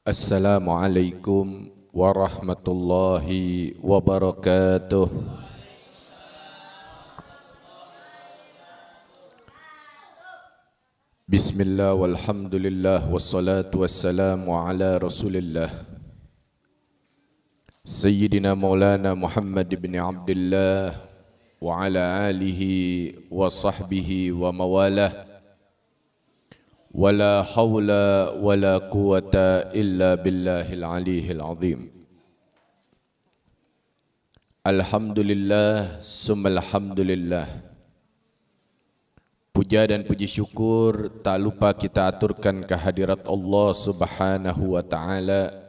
Assalamualaikum warahmatullahi wabarakatuh. Bismillah walhamdulillah wassalatu wassalamu ala rasulillah Sayyidina Maulana Muhammad ibn Abdullah wa ala alihi wa sahbihi wa mawalah. Wala hawla wala quwata illa billahil aliyil azim. Alhamdulillah summa alhamdulillah. Puja dan puji syukur tak lupa kita aturkan kehadirat Allah Subhanahu wa taala.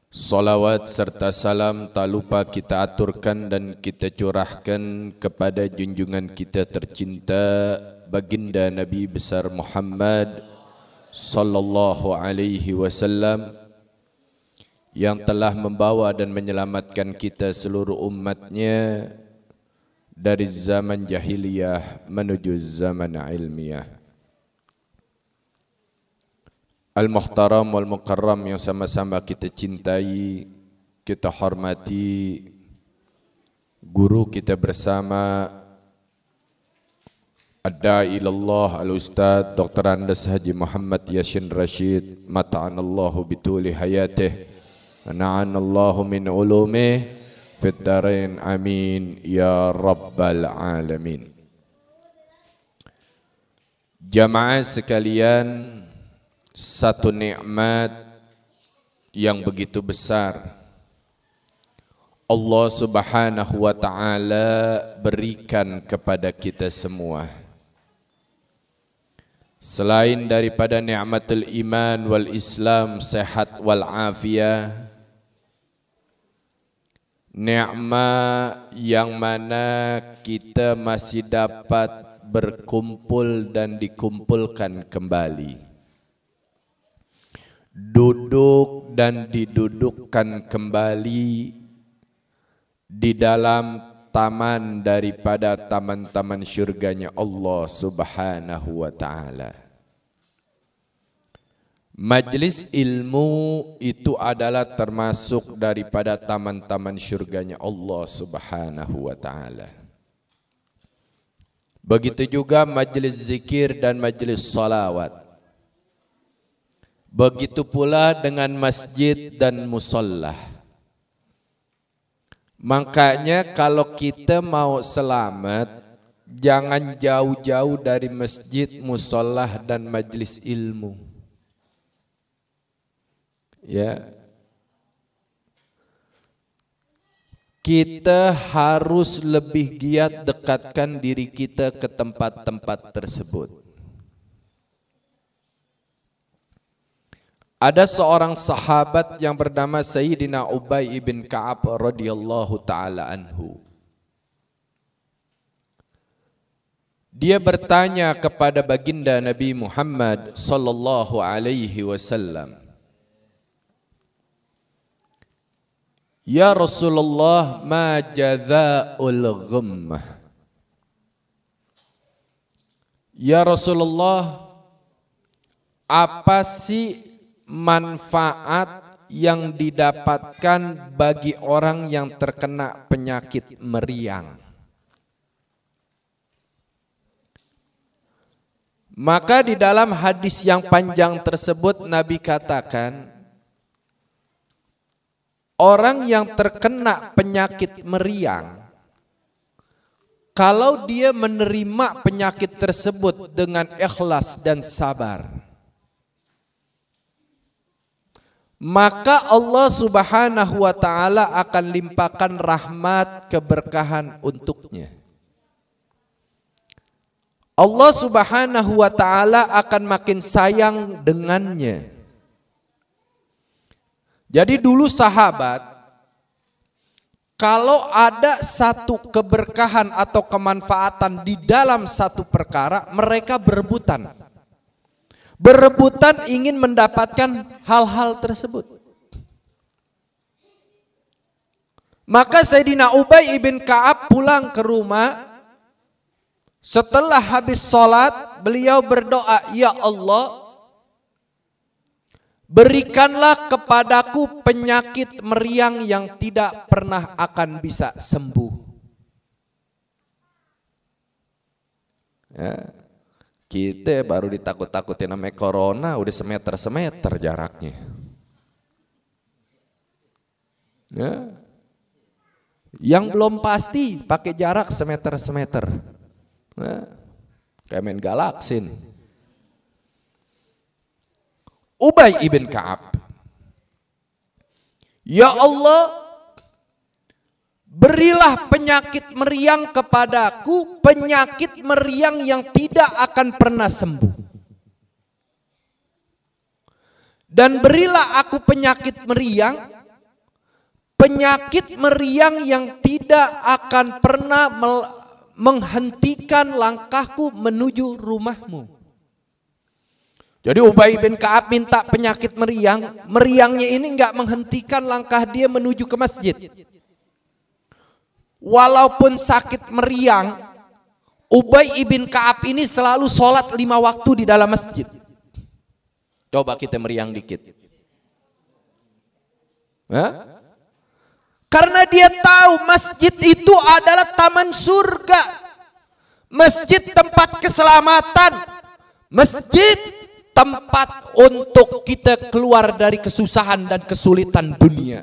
Salawat serta salam tak lupa kita aturkan dan kita curahkan kepada junjungan kita tercinta baginda Nabi besar Muhammad sallallahu alaihi wasallam yang telah membawa dan menyelamatkan kita seluruh umatnya dari zaman jahiliyah menuju zaman ilmiah. Al-Muhtaram wal-Mukarram yang sama-sama kita cintai, kita hormati, guru kita bersama Ad-Da'i ilallah Al-Ustadz Dr. Andes Haji Muhammad Yassin Rashid, mata'anallahu bituli hayatih, na'anallahu min ulumih fid darain, amin ya rabbal alamin. Jamaah sekalian, satu nikmat yang begitu besar Allah Subhanahu wa taala berikan kepada kita semua. Selain daripada nikmatul iman wal Islam, sehat wal afiyah, nikmat yang mana kita masih dapat berkumpul dan dikumpulkan kembali, duduk dan didudukkan kembali di dalam taman daripada taman-taman syurganya Allah Subhanahu wa taala. Majlis ilmu itu adalah termasuk daripada taman-taman syurganya Allah Subhanahu wa taala. Begitu juga majlis zikir dan majlis salawat. Begitu pula dengan masjid dan musalla. Makanya kalau kita mau selamat, jangan jauh-jauh dari masjid, musalla dan majlis ilmu. Ya. Kita harus lebih giat dekatkan diri kita ke tempat-tempat tersebut. Ada seorang sahabat yang bernama Sayyidina Ubay ibn Ka'ab radhiyallahu taala anhu. Dia bertanya kepada baginda Nabi Muhammad sallallahu alaihi wasallam, "Ya Rasulullah, ma jazaa'ul ghammah?" Ya Rasulullah, apa sih manfaat yang didapatkan bagi orang yang terkena penyakit meriang? Maka di dalam hadis yang panjang tersebut Nabi katakan, orang yang terkena penyakit meriang, kalau dia menerima penyakit tersebut dengan ikhlas dan sabar, maka Allah Subhanahu wa taala akan limpahkan rahmat keberkahan untuknya. Allah Subhanahu wa taala akan makin sayang dengannya. Jadi dulu sahabat, kalau ada satu keberkahan atau kemanfaatan di dalam satu perkara, mereka berebutan. Berebutan ingin mendapatkan hal-hal tersebut. Maka Sayyidina Ubay ibn Ka'ab pulang ke rumah. Setelah habis sholat, beliau berdoa, "Ya Allah, Berikanlah kepadaku penyakit meriang yang tidak pernah akan bisa sembuh. Ya, kita baru ditakut-takutin namanya corona udah semeter-semeter jaraknya. Ya. Yang belum pasti pakai jarak semeter-semeter. Ya. Kayak main galaksin. Ubay ibn Ka'ab, ya Allah, berilah penyakit meriang kepadaku, penyakit meriang yang tidak akan pernah sembuh. Dan berilah aku penyakit meriang yang tidak akan pernah menghentikan langkahku menuju rumahmu. Jadi Ubay bin Ka'ab minta penyakit meriang, meriangnya ini enggak menghentikan langkah dia menuju ke masjid. Walaupun sakit meriang, Ubay bin Ka'ab ini selalu sholat 5 waktu di dalam masjid. Coba kita meriang dikit. Hah? Karena dia tahu masjid itu adalah taman surga. Masjid tempat keselamatan. Masjid tempat untuk kita keluar dari kesusahan dan kesulitan dunia.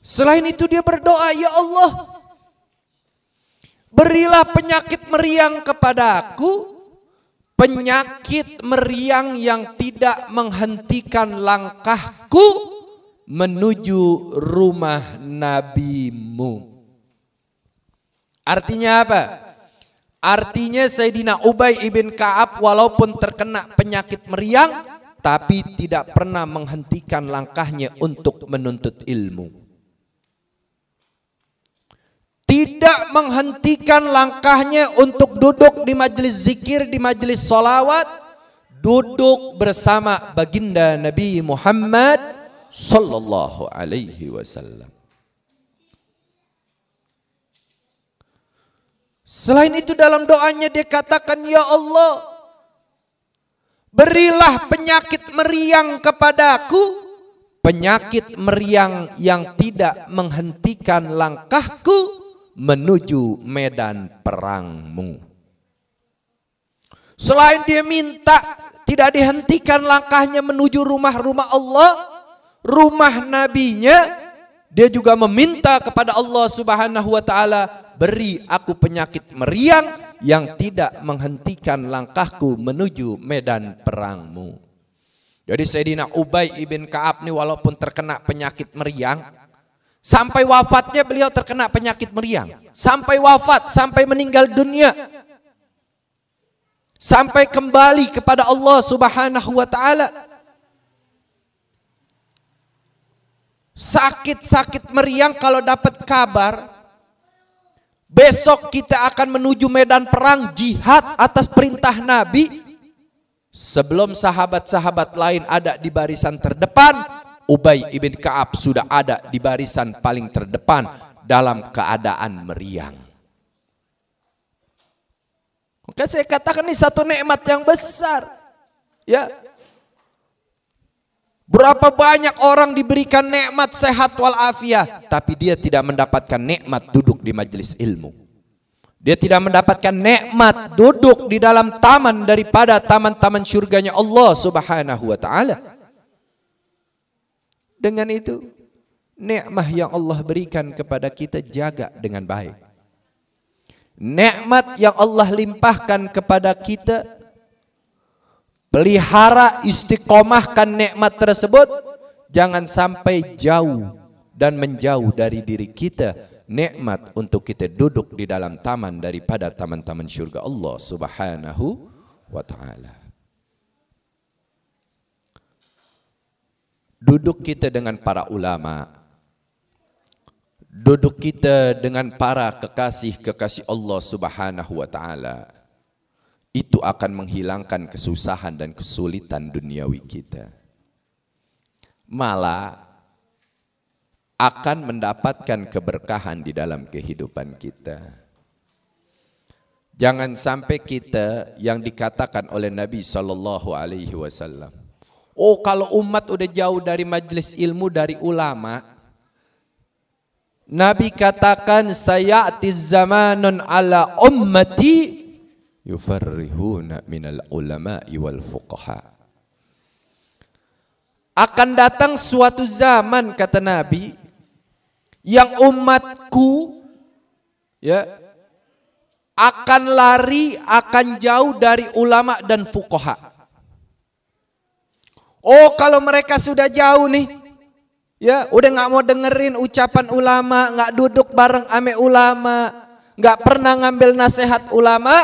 Selain itu dia berdoa, ya Allah, berilah penyakit meriang kepadaku, penyakit meriang yang tidak menghentikan langkahku menuju rumah nabimu. Artinya apa? Artinya Sayyidina Ubay ibn Ka'ab walaupun terkena penyakit meriang, tapi tidak pernah menghentikan langkahnya untuk menuntut ilmu. Tidak menghentikan langkahnya untuk duduk di majelis zikir, di majelis solawat, duduk bersama baginda Nabi Muhammad sallallahu alaihi wasallam. Selain itu dalam doanya dia katakan, ya Allah, berilah penyakit meriang kepadaku, penyakit meriang yang tidak menghentikan langkahku menuju medan perangmu. Selain dia minta tidak dihentikan langkahnya menuju rumah-rumah Allah, rumah nabinya, dia juga meminta kepada Allah Subhanahu wa taala, beri aku penyakit meriang yang tidak menghentikan langkahku menuju medan perangmu. Jadi Sayyidina Ubay ibn Ka'ab ini walaupun terkena penyakit meriang, sampai wafatnya beliau terkena penyakit meriang. Sampai wafat, sampai meninggal dunia. Sampai kembali kepada Allah Subhanahu wa taala. Sakit-sakit meriang kalau dapat kabar besok kita akan menuju medan perang jihad atas perintah Nabi. Sebelum sahabat-sahabat lain ada di barisan terdepan, Ubay ibn Ka'ab sudah ada di barisan paling terdepan dalam keadaan meriang. Maka saya katakan ini satu nikmat yang besar. Ya. Berapa banyak orang diberikan nikmat sehat walafiat, tapi dia tidak mendapatkan nikmat duduk di majelis ilmu. Dia tidak mendapatkan nikmat duduk di dalam taman daripada taman-taman surganya Allah Subhanahu wa taala. Dengan itu, nikmat yang Allah berikan kepada kita jaga dengan baik. Nikmat yang Allah limpahkan kepada kita, pelihara, istiqomahkan nikmat tersebut, jangan sampai jauh dan menjauh dari diri kita nikmat untuk kita duduk di dalam taman daripada taman-taman surga Allah Subhanahu wa taala. Duduk kita dengan para ulama, duduk kita dengan para kekasih-kekasih Allah Subhanahu wa taala, itu akan menghilangkan kesusahan dan kesulitan duniawi kita. Malah akan mendapatkan keberkahan di dalam kehidupan kita. Jangan sampai kita yang dikatakan oleh Nabi SAW. Oh, kalau umat udah jauh dari majelis ilmu, dari ulama, Nabi katakan sayati zamanun ala ummati yufarrihuna minal ulama'i wal fuqaha. Akan datang suatu zaman, kata Nabi, yang umatku ya akan lari, akan jauh dari ulama dan fuqaha. Oh, kalau mereka sudah jauh nih, ya udah nggak mau dengerin ucapan ulama, nggak duduk bareng ame ulama, nggak pernah ngambil nasihat ulama,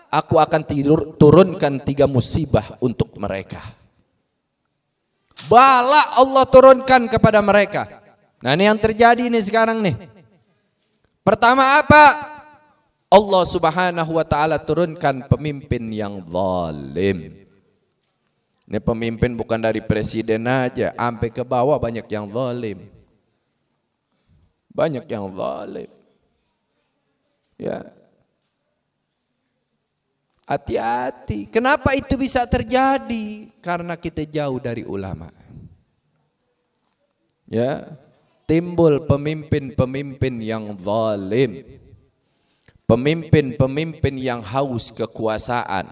aku akan turunkan 3 musibah untuk mereka. Bala Allah turunkan kepada mereka. Nah, ini yang terjadi nih sekarang nih. Pertama apa? Allah Subhanahu wa taala turunkan pemimpin yang zalim. Ini pemimpin bukan dari presiden aja, sampai ke bawah banyak yang zalim. Banyak yang zalim. Ya. Hati-hati. Kenapa itu bisa terjadi? Karena kita jauh dari ulama. Ya. Timbul pemimpin-pemimpin yang zalim. Pemimpin-pemimpin yang haus kekuasaan,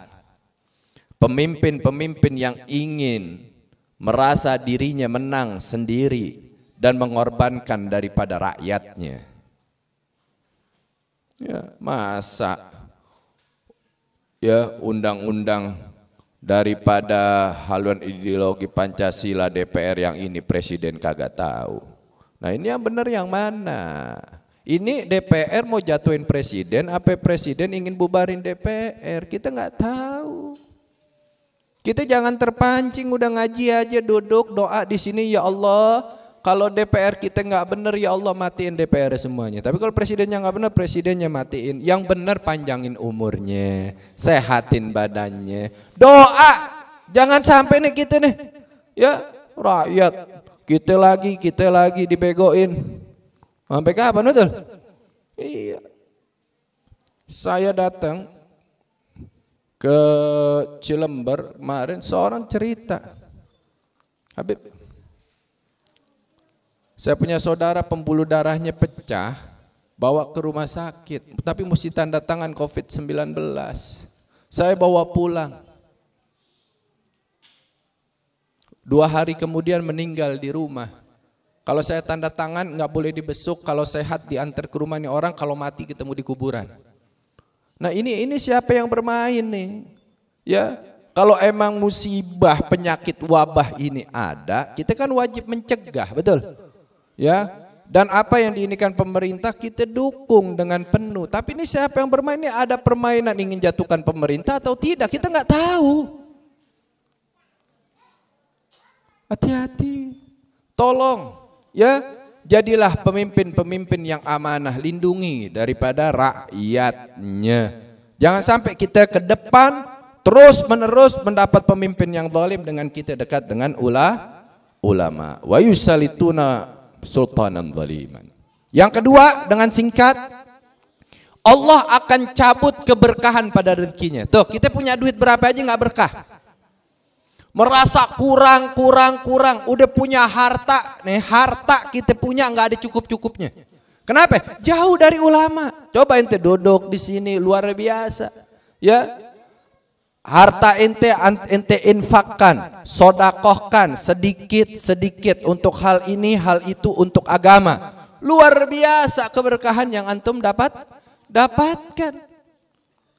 pemimpin-pemimpin yang ingin merasa dirinya menang sendiri dan mengorbankan daripada rakyatnya. Ya, masa ya undang-undang daripada haluan ideologi Pancasila DPR yang ini presiden kagak tahu. Nah, ini yang benar yang mana? Ini DPR mau jatuhin presiden, apa presiden ingin bubarin DPR? Kita nggak tahu. Kita jangan terpancing, udah ngaji aja, duduk doa di sini, ya Allah. Kalau DPR kita nggak bener, ya Allah matiin DPR semuanya. Tapi kalau presidennya nggak bener, presidennya matiin. Yang bener panjangin umurnya, sehatin badannya. Doa, jangan sampai nih kita nih, ya rakyat kita lagi dibegoin. Sampai kapan betul? Iya. Saya datang ke Cilember kemarin, seorang cerita, Habib, saya punya saudara pembuluh darahnya pecah, bawa ke rumah sakit, tapi mesti tanda tangan COVID-19. Saya bawa pulang. 2 hari kemudian meninggal di rumah. Kalau saya tanda tangan nggak boleh dibesuk, kalau sehat diantar ke rumahnya orang, kalau mati ketemu di kuburan. Nah, ini siapa yang bermain nih? Ya, kalau emang musibah penyakit wabah ini ada, kita kan wajib mencegah, betul? Ya, dan apa yang diinikan pemerintah kita dukung dengan penuh. Tapi ini siapa yang bermain? Ini ada permainan ingin jatuhkan pemerintah atau tidak? Kita nggak tahu. Hati-hati, tolong. Ya, jadilah pemimpin-pemimpin yang amanah, lindungi daripada rakyatnya. Jangan sampai kita ke depan terus menerus mendapat pemimpin yang zalim dengan kita dekat dengan ulama. Wa yusalituna sultanan zaliman. Yang kedua, dengan singkat, Allah akan cabut keberkahan pada rezekinya. Tuh, kita punya duit berapa aja nggak berkah. Merasa kurang, udah punya harta, nih harta kita punya nggak ada cukup-cukupnya. Kenapa? Jauh dari ulama. Coba ente duduk di sini, luar biasa. Ya, harta ente infakkan, sodakohkan sedikit untuk hal ini, hal itu untuk agama. Luar biasa keberkahan yang antum dapatkan.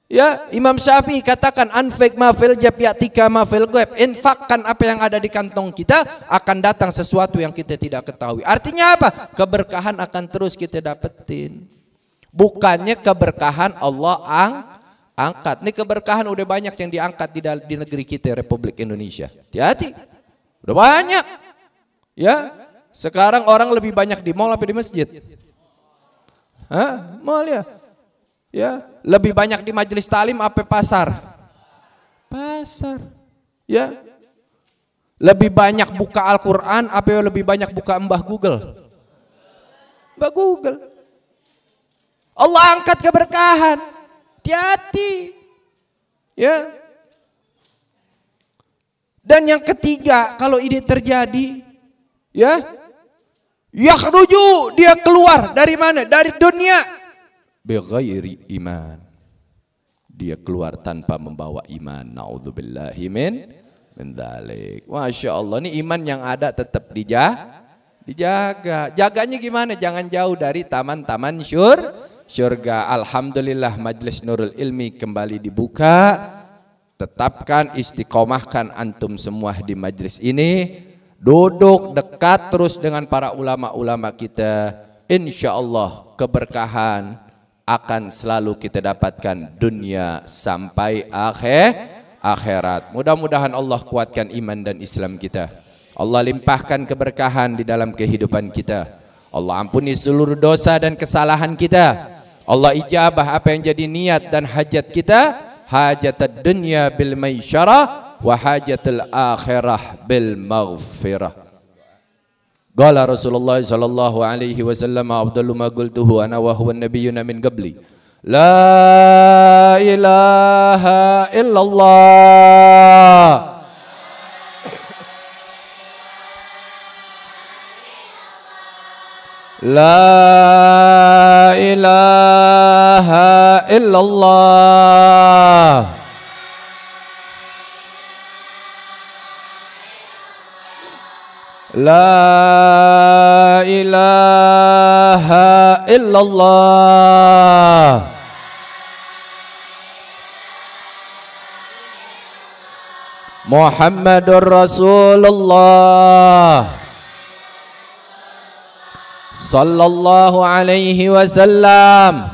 Ya, Imam Syafi'i katakan anfik ma fil jab yatika ma fil ghaib. Infakkan apa yang ada di kantong kita, akan datang sesuatu yang kita tidak ketahui. Artinya apa? Keberkahan akan terus kita dapetin. Bukannya keberkahan Allah angkat. Ini keberkahan udah banyak yang diangkat di negeri kita, Republik Indonesia. Hati-hati. Udah banyak. Ya, sekarang orang lebih banyak di mall apa di masjid? Hah? Mall ya. Ya, lebih banyak di majelis talim apa pasar? Pasar. Ya. Lebih banyak buka Al-Qur'an apa lebih banyak buka Mbah Google? Mbah Google. Allah angkat keberkahan. Hati-hati. Ya. Dan yang ketiga, kalau ini terjadi, ya, yakhruju, dia keluar dari mana? Dari dunia bighairi iman. Dia keluar tanpa membawa iman. Naudzubillahi min dzalik. Masya Allah, ini iman yang ada tetap dijaga. Jaganya gimana? Jangan jauh dari taman-taman syurga. Alhamdulillah Majelis Nurul Ilmi kembali dibuka. Tetapkan, istiqomahkan antum semua di majlis ini. Duduk dekat terus dengan para ulama-ulama kita. Insya Allah keberkahan akan selalu kita dapatkan dunia sampai akhirat. Mudah-mudahan Allah kuatkan iman dan Islam kita. Allah limpahkan keberkahan di dalam kehidupan kita. Allah ampuni seluruh dosa dan kesalahan kita. Allah ijabah apa yang jadi niat dan hajat kita. Hajat dunya bil maisyarah wa hajatul akhirah bil maghfirah. Qala Rasulullah sallallahu alaihi wasallam, afdalu ma qultuhu ana wa huwa nabiyyuna min qabli, la ilaha illallah. La ilaha illallah. La ilaha illallah. Muhammadur Rasulullah sallallahu alaihi wasallam.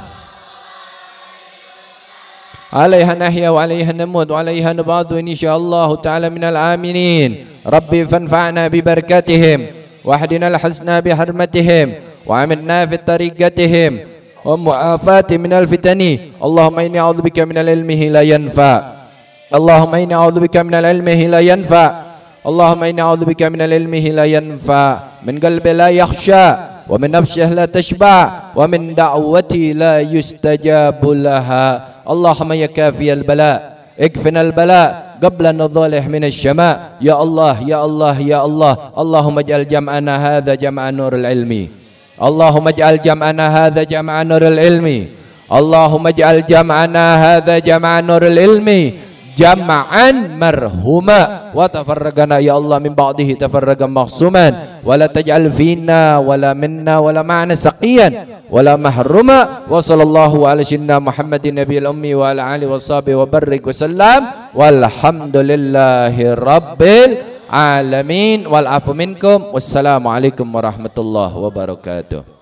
Alaiha nahya wa alaiha namut wa alaiha nub'athu insyaallah ta'ala minal aminin. Rabbi fanfa'na bi barakatihim wahdina al-hasna bi hurmatihim wa amilna fi tariqatihim wa mu'afati minal fitani. Allahumma inni a'udzubika minal ilmihi la yanfa. Allahumma inni a'udzubika minal ilmihi la yanfa. Allahumma inni a'udzubika minal ilmihi la yanfa, min qalbi la yakhsha, wa min nafsihi la tashba', wa min da'wati la yustajabu laha. Allahumma ya kafiyal bala, ikfinal bala qabla nudhalih minasy syama'. Ya Allah, ya Allah, ya Allah. Allahumma ij'al jam'ana hadza jam'an nurul ilmi. Allahumma ij'al jam'ana hadza jam'an nurul ilmi. Allahumma ij'al jam'ana hadza jam'an nurul ilmi. Jama'an marhuma wa tafarragana ya Allah min ba'dihi tafarragan mahsuman wa la taj'al fina wa la minna wa la ma'na saqiyan wa la mahruma. Wa sallallahu ala sayyidina Muhammadin nabiyil ummi wa ala alihi wa sahbihi wa barik wa sallam walhamdulillahi rabbil alamin wal afu minkum. Wassalamu alaikum warahmatullahi wabarakatuh.